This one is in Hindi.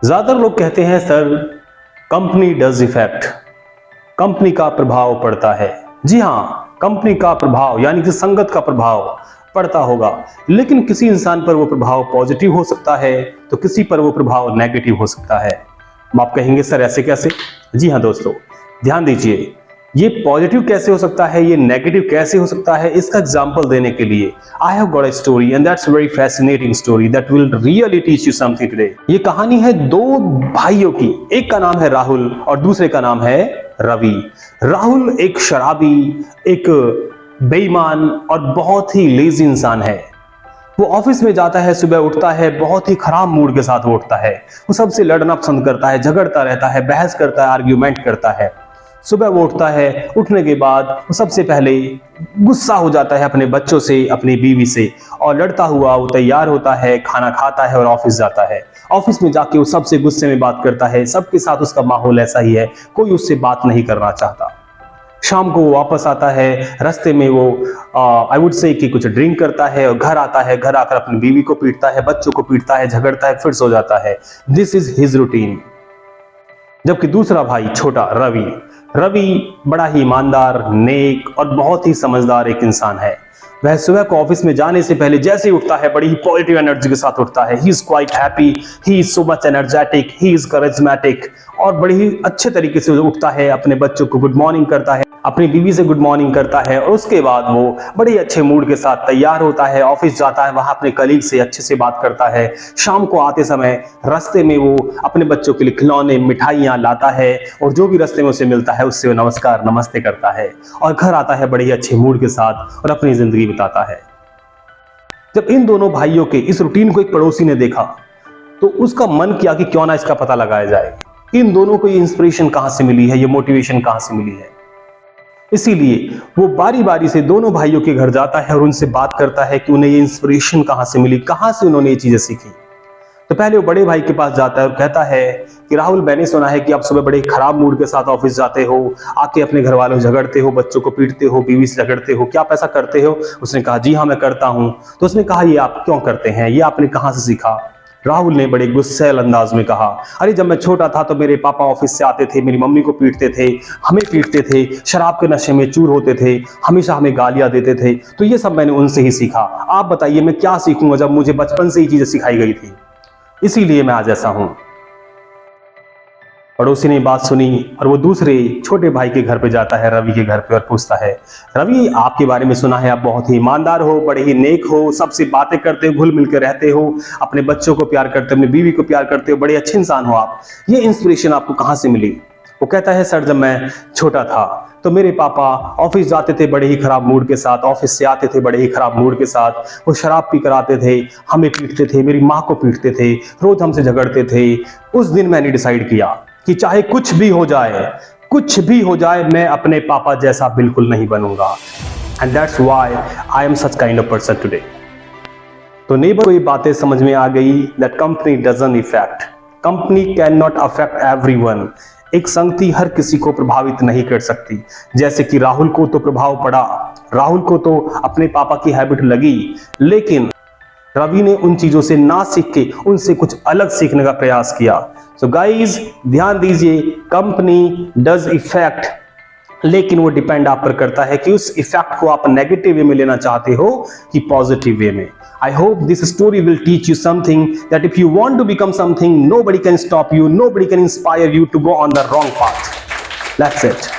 ज्यादातर लोग कहते हैं sir company does effect, company का प्रभाव पड़ता है। जी हाँ, कंपनी का प्रभाव यानी कि संगत का प्रभाव पड़ता होगा, लेकिन किसी इंसान पर वो प्रभाव पॉजिटिव हो सकता है तो किसी पर वो प्रभाव नेगेटिव हो सकता है। आप कहेंगे सर ऐसे कैसे? जी हाँ दोस्तों, ध्यान दीजिए, ये पॉजिटिव कैसे हो सकता है, ये नेगेटिव कैसे हो सकता है, इसका एग्जांपल देने के लिए I have got a story and that's very fascinating story that will really teach you something today. ये कहानी है दो भाइयों की, एक का नाम है राहुल और दूसरे का नाम है रवि। राहुल एक शराबी, एक बेईमान और बहुत ही लेजी इंसान है। वो ऑफिस में जाता है, सुबह उठता है, बहुत ही खराब मूड के साथ वो उठता है। वो सबसे लड़ना पसंद करता है, झगड़ता रहता है, बहस करता है, आर्ग्यूमेंट करता है। सुबह वो उठता है, उठने के बाद वो सबसे पहले गुस्सा हो जाता है अपने बच्चों से, अपनी बीवी से, और लड़ता हुआ वो तैयार होता है, खाना खाता है और ऑफिस जाता है। ऑफिस में जाके वो सबसे गुस्से में बात करता है, सबके साथ उसका माहौल ऐसा ही है, कोई उससे बात नहीं करना चाहता। शाम को वो वापस आता है, रास्ते में वो आई वुड से कि कुछ ड्रिंक करता है और घर आता है, घर आकर अपनी बीवी को पीटता है, बच्चों को पीटता है, झगड़ता है, फिर सो जाता है। This is his routine. जबकि दूसरा भाई छोटा रवि बड़ा ही ईमानदार, नेक और बहुत ही समझदार एक इंसान है। वह सुबह को ऑफिस में जाने से पहले जैसे ही उठता है, बड़ी ही पॉजिटिव एनर्जी के साथ उठता है। He is quite happy, he is so much energetic, he is charismatic, और बड़ी ही अच्छे तरीके से उठता है, अपने बच्चों को गुड मॉर्निंग करता है, अपनी बीवी से गुड मॉर्निंग करता है, और उसके बाद वो बड़े अच्छे मूड के साथ तैयार होता है, ऑफिस जाता है, वहां अपने कलीग से अच्छे से बात करता है। शाम को आते समय रास्ते में वो अपने बच्चों के लिए खिलौने, मिठाइयां लाता है, और जो भी रास्ते में उसे मिलता है उससे वो नमस्कार नमस्ते करता है, और घर आता है बड़े ही अच्छे मूड के साथ और अपनी जिंदगी बिताता है। जब इन दोनों भाइयों के इस रूटीन को एक पड़ोसी ने देखा तो उसका मन किया कि क्यों ना इसका पता लगाया जाए, इन दोनों को ये इंस्पिरेशन कहां से मिली है, ये मोटिवेशन कहां से मिली है। इसीलिए वो बारी बारी से दोनों भाइयों के घर जाता है और उनसे बात करता है कि उन्हें ये इंस्पिरेशन कहां से मिली, कहां से उन्होंने ये चीजें सीखी। तो पहले वो बड़े भाई के पास जाता है और कहता है कि राहुल, मैंने सुना है कि आप सुबह बड़े खराब मूड के साथ ऑफिस जाते हो, आके अपने घर वालों से झगड़ते हो, बच्चों को पीटते हो, बीवी से झगड़ते हो, क्या आप ऐसा करते हो? उसने कहा जी हाँ मैं करता हूं। तो उसने कहा ये आप क्यों करते हैं, ये आपने कहां से सीखा? राहुल ने बड़े गुस्सैल अंदाज में कहा, अरे जब मैं छोटा था तो मेरे पापा ऑफिस से आते थे, मेरी मम्मी को पीटते थे, हमें पीटते थे, शराब के नशे में चूर होते थे, हमेशा हमें गालियां देते थे, तो ये सब मैंने उनसे ही सीखा। आप बताइए मैं क्या सीखूंगा जब मुझे बचपन से ही चीजें सिखाई गई थी, इसीलिए मैं आज ऐसा हूं। पड़ोसी ने बात सुनी और वो दूसरे छोटे भाई के घर पे जाता है, रवि के घर पे, और पूछता है, रवि आपके बारे में सुना है आप बहुत ही ईमानदार हो, बड़े ही नेक हो, सबसे बातें करते हो, घुल मिल के रहते हो, अपने बच्चों को प्यार करते हो, अपनी बीवी को प्यार करते हो, बड़े अच्छे इंसान हो आप, ये इंस्पिरेशन आपको कहां से मिली? वो कहता है सर जब मैं छोटा था तो मेरे पापा ऑफिस जाते थे बड़े ही खराब मूड के साथ, ऑफिस से आते थे बड़े ही खराब मूड के साथ, वो शराब पी कर आते थे, हमें पीटते थे, मेरी माँ को पीटते थे, रोज हमसे झगड़ते थे। उस दिन मैंने डिसाइड किया कि चाहे कुछ भी हो जाए, मैं अपने पापा जैसा बिल्कुल नहीं बनूंगा, and that's why I am such kind of person today. तो नेबर को ये बातें समझ में आ गई that company doesn't effect, company can not affect everyone. एक संगति हर किसी को प्रभावित नहीं कर सकती। जैसे कि राहुल को तो प्रभाव पड़ा, राहुल को तो अपने पापा की हैबिट लगी, लेकिन रवि ने उन चीजों से ना सीख के उनसे कुछ अलग सीखने का प्रयास किया। सो गाइज ध्यान दीजिए, कंपनी डज इफेक्ट, लेकिन वो डिपेंड आप पर करता है कि उस इफेक्ट को आप नेगेटिव वे में लेना चाहते हो कि पॉजिटिव वे में। I hope this story will teach you something, that if you want to become something, nobody can stop you, nobody can inspire you to go on the wrong path. That's it.